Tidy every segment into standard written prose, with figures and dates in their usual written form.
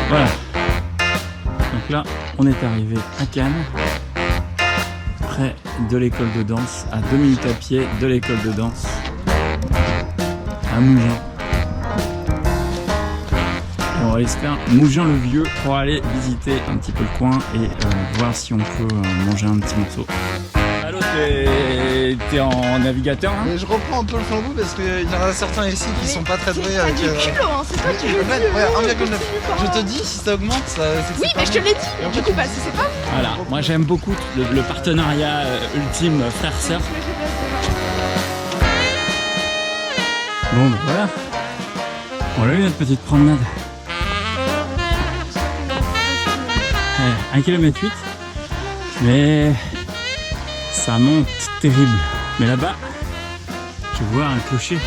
Voilà. Donc là, on est arrivé à Cannes, près de l'école de danse, à 2 minutes à pied de l'école de danse, à Mougins. Et on va aller se faire Mougins-le-Vieux pour aller visiter un petit peu le coin et voir si on peut manger un petit morceau. Allô, t'es en navigateur hein? Mais je reprends un peu le flambeau parce qu'il y en a certains ici qui sont pas très doués avec... du culot, hein, c'est toi qui le dis. Ouais, 1,9. Je te dis, si ça augmente, ça... Oui, mais je te l'ai dit. Du coup, bah, c'est pas... Voilà, moi j'aime beaucoup le partenariat ultime frère-sœur. Bon, bah voilà. On a eu notre petite promenade. 1,8 km, mais ça monte terrible. Mais là-bas, je vois un clocher.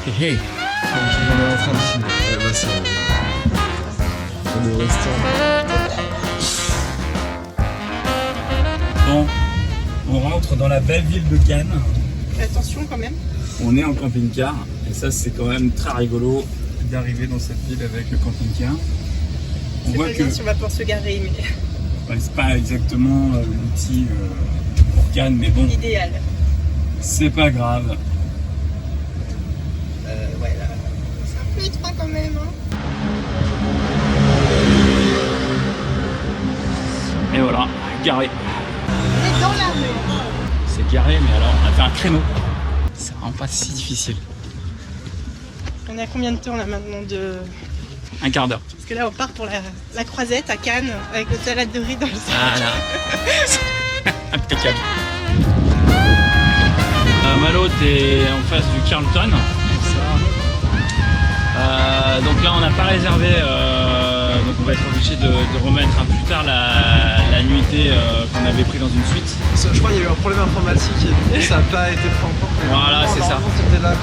Hé hé. On est en train de filmer. Là, c'est... On est au restaurant. Bon, on rentre dans la belle ville de Cannes. Attention quand même. On est en camping-car et ça c'est quand même très rigolo d'arriver dans cette ville avec le camping-car. On C'est voit pas que bien si on va pouvoir se garer, mais... ouais, c'est pas exactement l'outil pour Cannes, mais bon, idéal. c'est pas grave. Ouais, là... C'est un peu étroit quand même, hein. Et voilà, garé. On est dans la rue. C'est garé, mais alors on a fait un créneau. C'est vraiment pas si difficile. On est à combien de temps là maintenant de... Un quart d'heure. Parce que là on part pour la croisette à Cannes avec le salade de riz dans le sac. Voilà. Impeccable. Malo, t'es en face du Carlton. Donc là on n'a pas réservé, donc on va être obligé de remettre un peu plus tard la nuitée qu'on avait pris dans une suite. Je crois qu'il y a eu un problème informatique et ça n'a pas été pris en compte. Voilà, c'est ça. C'était là.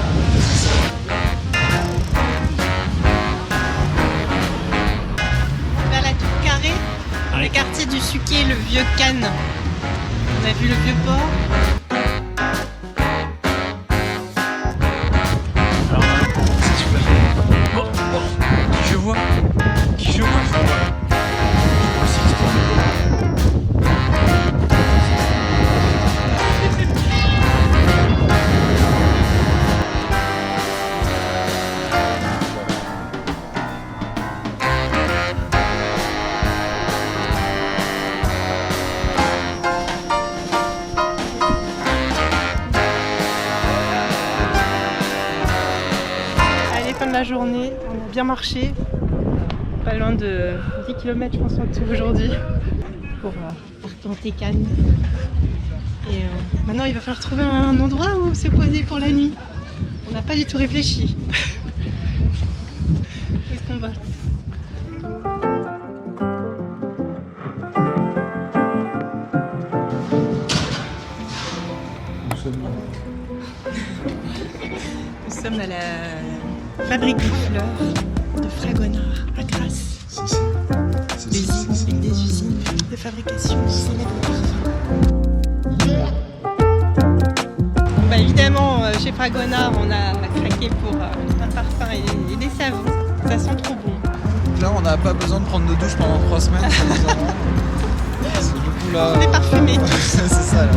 Vers la tour carrée, Allez. le quartier du Suquet, le vieux Cannes. On a vu le vieux port. Qui je vois? Qui je vois? Allez, fin de la journée, on a bien marché. Pas loin de 10 km je pense en tout aujourd'hui pour tenter Cannes. Et maintenant il va falloir trouver un endroit où se poser pour la nuit. On n'a pas du tout réfléchi. Où est-ce qu'on va? Nous sommes à la fabrique de fleurs de Fragonard à Grasse. C'est ça. L'usine, une des usines de fabrication célèbre parfum. Bah évidemment, chez Fragonard, on a craqué pour un parfum et des savons. Ça sent trop bon. Donc là, on n'a pas besoin de prendre de douche pendant 3 semaines. Ça nous arrange. Parce que du coup, là... On est parfumé. C'est ça, là.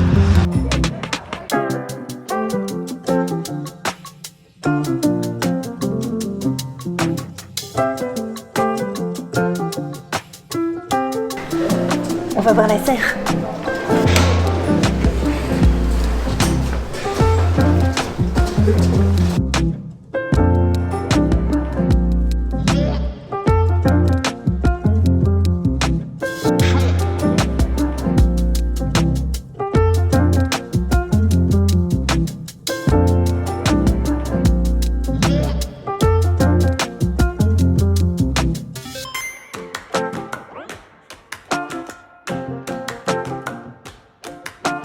On va voir la serre.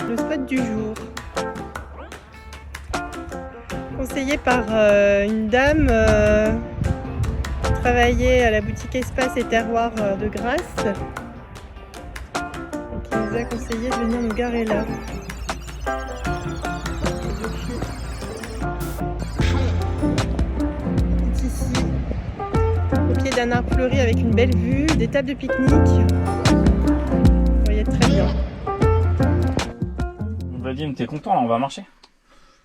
Le spot du jour. Conseillé par une dame qui travaillait à la boutique Espace et Terroir de Grasse et qui nous a conseillé de venir nous garer là. C'est ici. au pied d'un arbre fleuri avec une belle vue, des tables de pique-nique. Vous voyez très bien. Vadim, t'es content là, on va marcher?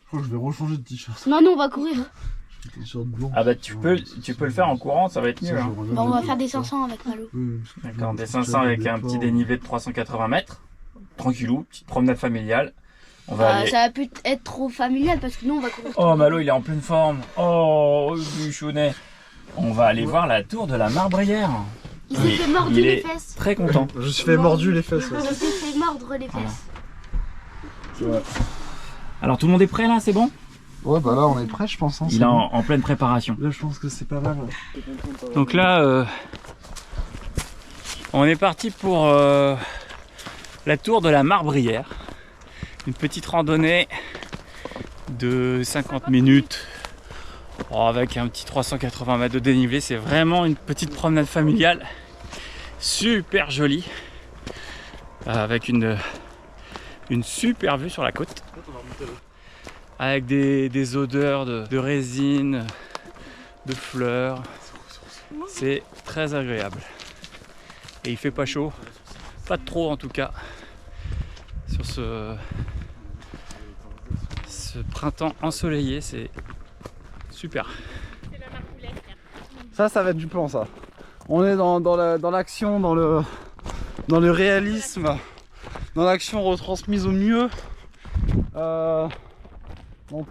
Je crois que je vais rechanger de t-shirt. Non, on va courir. T-shirt blanc. Ah bah tu peux le faire en courant, ça va être mieux. Hein. Bah, on va faire des 500 avec Malo. D'accord, des 500 avec un petit dénivelé de 380 mètres. Tranquillou, petite promenade familiale. On va aller... Ça va plus être trop familial parce que nous on va courir. Oh Malo, il est en pleine forme. Oh, Buchonnet. On va aller voir la tour de la Marbrière. Il s'est fait mordre les fesses. Très content. Je me suis fait mordu les fesses. Ouais. Il s'est fait mordre les fesses. Ouais. Alors tout le monde est prêt là, c'est bon? Ouais, bah là on est prêt, je pense. Hein, Il est en pleine préparation. Là, je pense que c'est pas mal. Donc là, on est parti pour la tour de la Marbrière. Une petite randonnée de 50 minutes avec un petit 380 mètres de dénivelé. C'est vraiment une petite promenade familiale super jolie avec une super vue sur la côte avec des odeurs de résine, de fleurs. C'est très agréable et il fait pas chaud, pas trop en tout cas sur ce printemps ensoleillé. C'est super. Ça va être du plan, ça. On est dans l'action, dans le réalisme, dans l'action retransmise au mieux, dans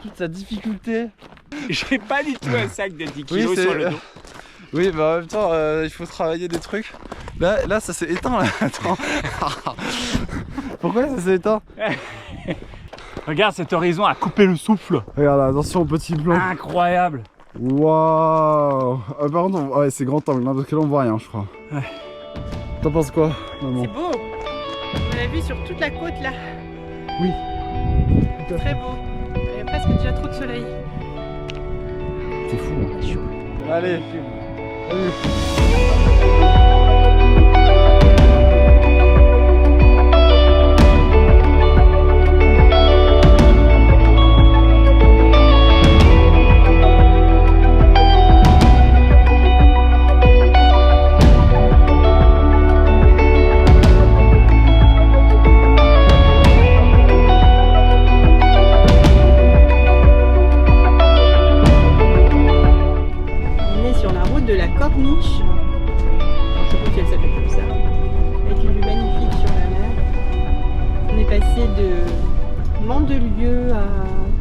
toute sa difficulté. J'ai pas du tout un sac de 10 kg sur le dos. Oui, bah en même temps, il faut travailler des trucs. Là ça s'est éteint, là. Attends. Pourquoi ça s'est éteint? Regarde cet horizon à couper le souffle. Regarde, attention au petit blanc. Incroyable. Waouh. Ah, par contre, ouais, c'est grand angle, hein, parce que là on voit rien, je crois. Ouais. T'en penses quoi, maman? C'est beau. On a vu sur toute la côte là. Oui. Très beau. Il y a presque déjà trop de soleil. C'est fou. Allez. Salut.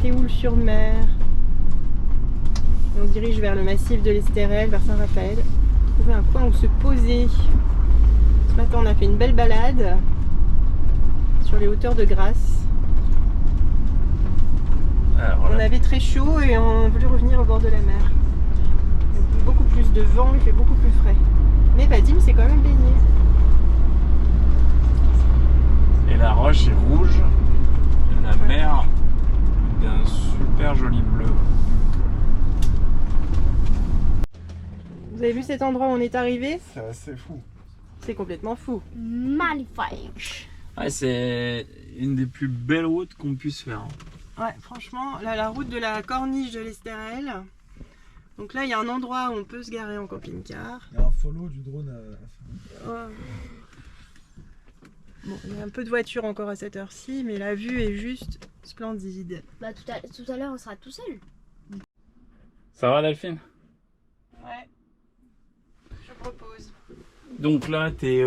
Théoul-sur-Mer. Et on se dirige vers le massif de l'Estérel, vers Saint-Raphaël. Trouver un coin où se poser. Ce matin, on a fait une belle balade sur les hauteurs de Grasse. On avait très chaud et on voulait revenir au bord de la mer. Il y a beaucoup plus de vent, il fait beaucoup plus frais. Mais Vadim s'est quand même baigné. Et la roche est rouge. La mer d'un super joli bleu. Vous avez vu cet endroit où on est arrivé? C'est assez fou. C'est complètement fou. Magnifique. Ouais, c'est une des plus belles routes qu'on puisse faire. Ouais, franchement, là, la route de la corniche de l'Estérel. Donc là, il y a un endroit où on peut se garer en camping-car. Il y a un follow du drone à faire. Bon, il y a un peu de voiture encore à cette heure-ci, mais la vue est juste splendide. Bah tout à l'heure on sera tout seul. Ça va Delphine? Ouais, je propose. Donc là, t'es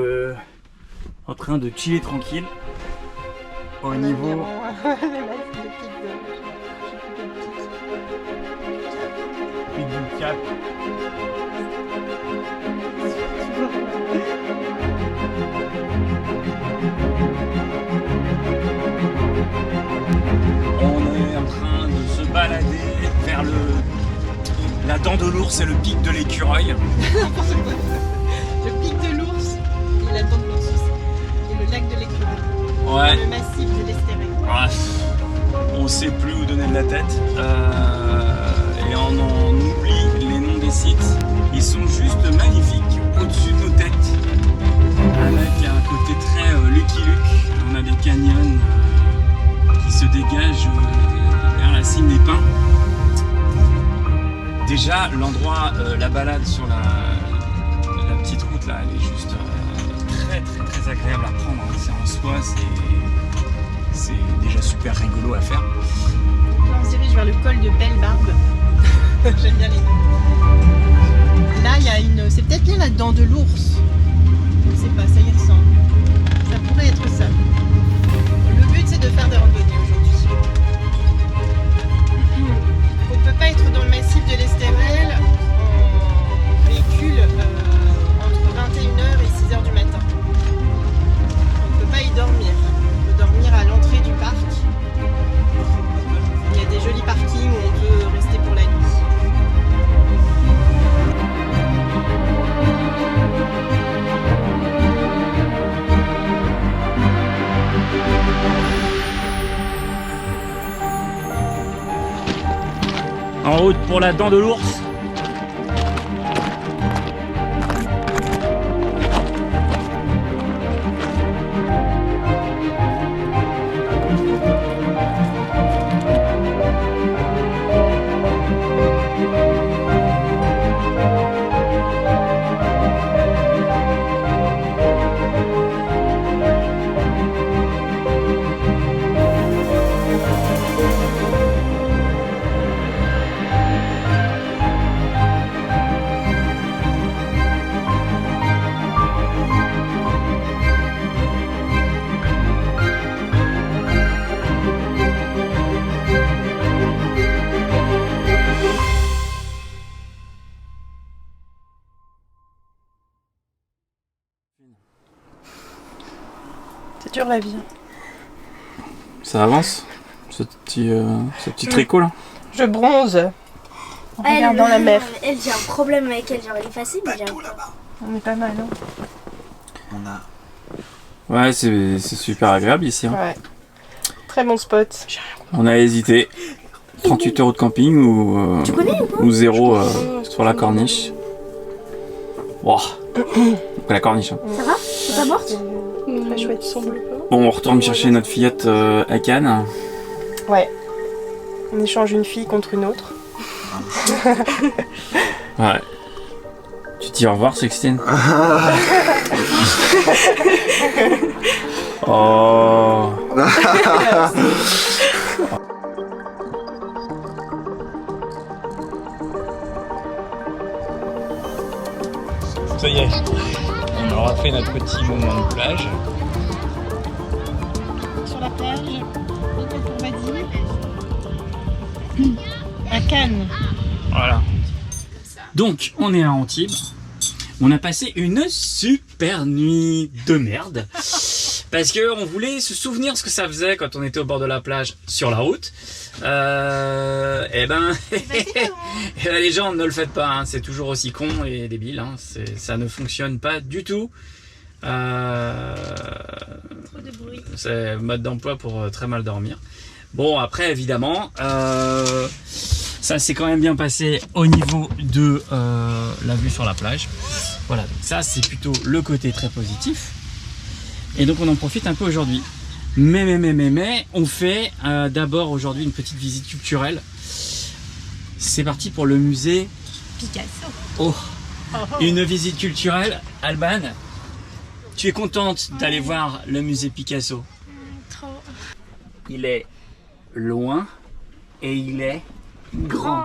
en train de chiller tranquille. Au niveau... Pic du Cap. On est en train de se balader vers la dent de l'ours et le pic de l'écureuil. Le pic de l'ours et la dent de l'ours et le lac de l'écureuil. Ouais. Le massif de l'Estérel. On sait plus où donner de la tête et on en oublie les noms des sites. Ils sont juste magnifiques au-dessus de nos têtes avec un côté très Lucky Luke. On a des canyons qui se dégagent vers la cime des pins. Déjà l'endroit, la balade sur petite route là, elle est juste très agréable à prendre. C'est en soi, c'est déjà super rigolo à faire. Donc là, on se dirige vers le col de Belle Barbe. J'aime bien les noms. Là, il y a une. C'est peut-être bien la dent de l'ours. Je ne sais pas, ça y ressemble. Ça pourrait être ça. Le but, c'est de faire des randonnées aujourd'hui. On ne peut pas être dans le massif de l'Estérel en véhicule entre 21h et 6h du matin. On ne peut pas y dormir. On peut dormir à l'entrée du parc. Il y a des jolis parkings où on peut rester pour la nuit. En route pour la dent de l'ours. C'est dur la vie. Ça avance, ce petit tricot là. Je bronze en regardant la mer. Elle, j'ai un problème avec elle, genre elle est facile, mais j'aime pas. On est pas mal, hein. On a... Ouais, c'est super agréable ici. Hein. Ouais. Très bon spot. On a hésité. 38 € de camping ou 0 sur la corniche. Wow. La corniche. Hein. Ça va? T'es pas morte? Très chouette, son bleu. Bon, on retourne chercher notre fillette à Cannes. Ouais. On échange une fille contre une autre. Ouais. Tu dis au revoir, Sextine. Oh. Ça y est, on aura fait notre petit moment de plage. Sur la plage, hôtel pour Vadime. À Cannes. Voilà. Donc, on est à Antibes. On a passé une super nuit de merde. Parce que on voulait se souvenir ce que ça faisait quand on était au bord de la plage sur la route. Et ben, les gens ne le faites pas. Hein. C'est toujours aussi con et débile. Hein. Ça ne fonctionne pas du tout. Trop de bruit. C'est mode d'emploi pour très mal dormir. Bon, après, évidemment, ça s'est quand même bien passé au niveau de la vue sur la plage. Voilà, donc ça, c'est plutôt le côté très positif. Et donc, on en profite un peu aujourd'hui. Mais, on fait d'abord aujourd'hui une petite visite culturelle. C'est parti pour le musée Picasso. Oh, une visite culturelle. Alban, tu es contente d'aller voir le musée Picasso? Trop. Il est loin et il est grand.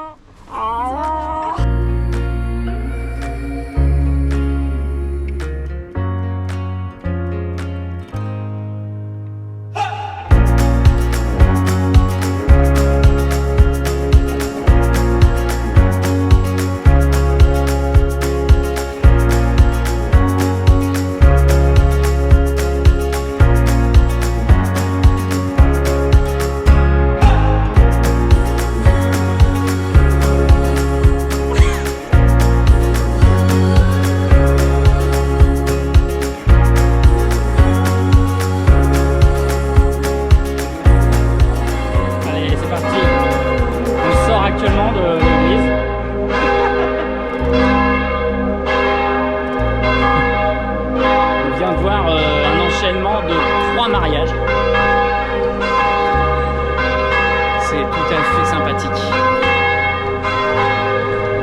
De 3 mariages. C'est tout à fait sympathique.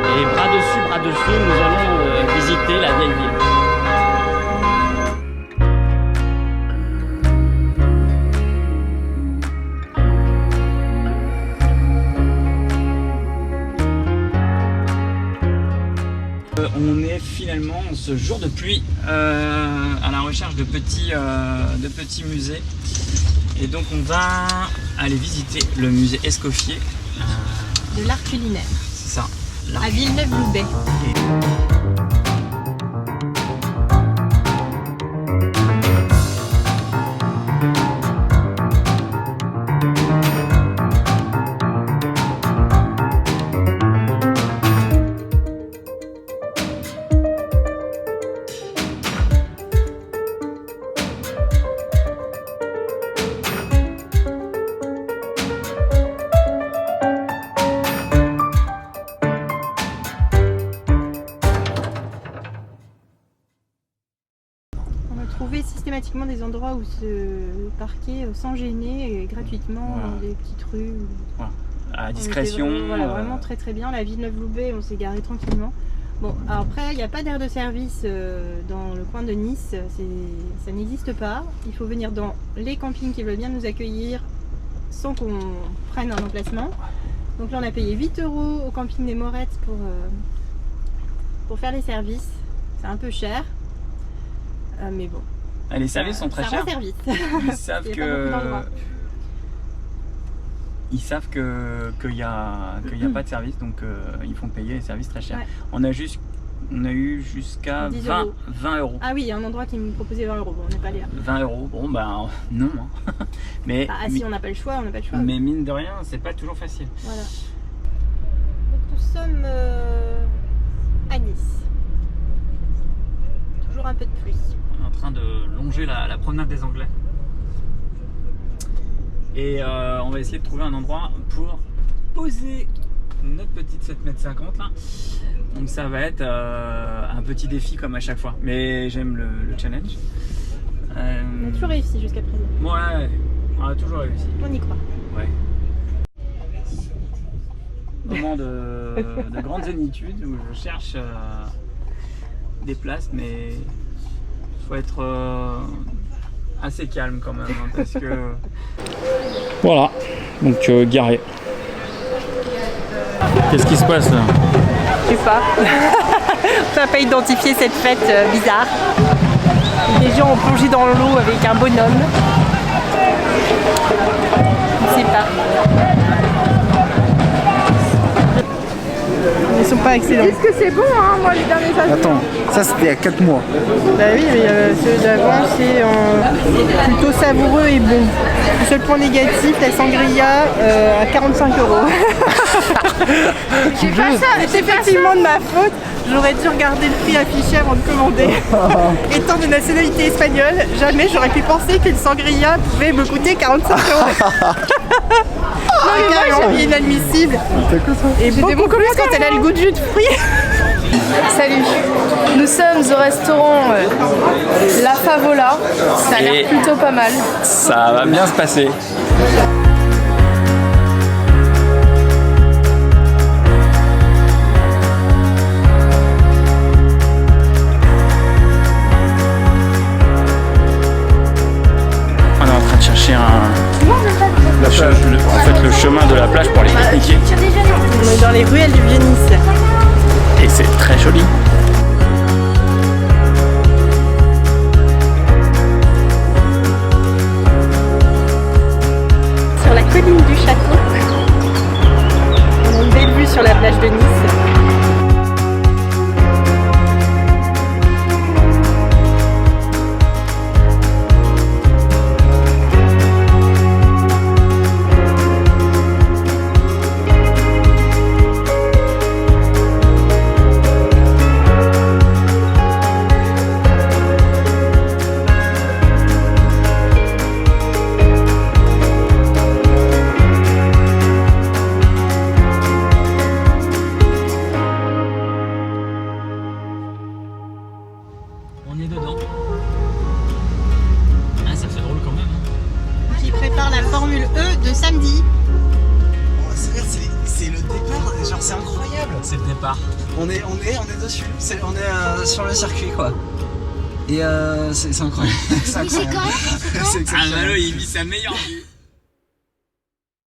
Et bras dessus, nous allons visiter visiter la vieille ville. On est finalement ce jour de pluie à la recherche de petits musées, et donc on va aller visiter le musée Escoffier De l'art culinaire. c'est ça, là. À Villeneuve-Loubet. Trouver systématiquement des endroits où se parquer sans gêner et gratuitement, Voilà. dans des petites rues. À discrétion. Voilà, vraiment très très bien. La Villeneuve-Loubet, on s'est garé tranquillement. Bon, alors après, il n'y a pas d'aire de service dans le coin de Nice, ça n'existe pas. Il faut venir dans les campings qui veulent bien nous accueillir sans qu'on prenne un emplacement. Donc là, on a payé 8 € au camping des Morettes pour faire les services. C'est un peu cher. Mais bon. Et les services sont très c'est un chers. bon service. Ils savent Il y a pas beaucoup d'endroits. Ils savent qu'il y a pas de service, donc ils font payer les services très chers. Ouais. On a eu jusqu'à 10 20 €. 20 €. Ah oui, il y a un endroit qui me proposait 20 €. Bon, on n'est pas allé là. 20 €, bon ben non. Hein. Mais, Bah, si on n'a pas le choix, on n'a pas le choix. mais mine de rien, c'est pas toujours facile. Voilà. Donc nous sommes à Nice. Toujours un peu de pluie. On est en train de longer la promenade des Anglais. Et on va essayer de trouver un endroit pour poser notre petite 7,50 m là. Donc ça va être un petit défi comme à chaque fois. Mais j'aime le challenge. On a toujours réussi jusqu'à présent. Ouais, on a toujours réussi. On y croit. Ouais. Moment de grande zénitude où je cherche des places, mais faut être assez calme quand même, hein, parce que... Voilà, donc garé. Qu'est-ce qui se passe là? Je sais pas. On n'a pas identifié cette fête bizarre. Les gens ont plongé dans l'eau avec un bonhomme. Je sais pas. Ils sont pas excellents. Est-ce que c'est bon, hein, moi, les derniers avis? Attends, ça c'était il y a 4 mois. Bah oui, mais ceux d'avant c'est plutôt savoureux et bon. Le seul point négatif, la sangria à 45 €. C'est pas ça, C'est effectivement de ma faute. J'aurais dû regarder le prix affiché avant de commander. Étant de nationalité espagnole, jamais j'aurais pu penser qu'une sangria pouvait me coûter 45 €. Carrément inadmissible. Et beaucoup plus quand elle a le goût de jus de fruits. Salut, nous sommes au restaurant La Favola, ça a Et- l'air plutôt pas mal. Ça va bien se passer. On est en train de chercher le chemin de la plage pour aller pique-niquer. On est dans les ruelles du Vieux-Nice. Et c'est très joli. Sur la colline du château. On a une belle vue sur la plage de Nice. On est dedans. Ah, ça fait drôle quand même. Hein. Qui prépare la Formule E de samedi. C'est le départ, genre c'est incroyable. C'est le départ. On est dessus. On est sur le circuit quoi. Et c'est incroyable. C'est incroyable. C'est Ah, exceptionnel. Malo, il vit sa meilleure vie.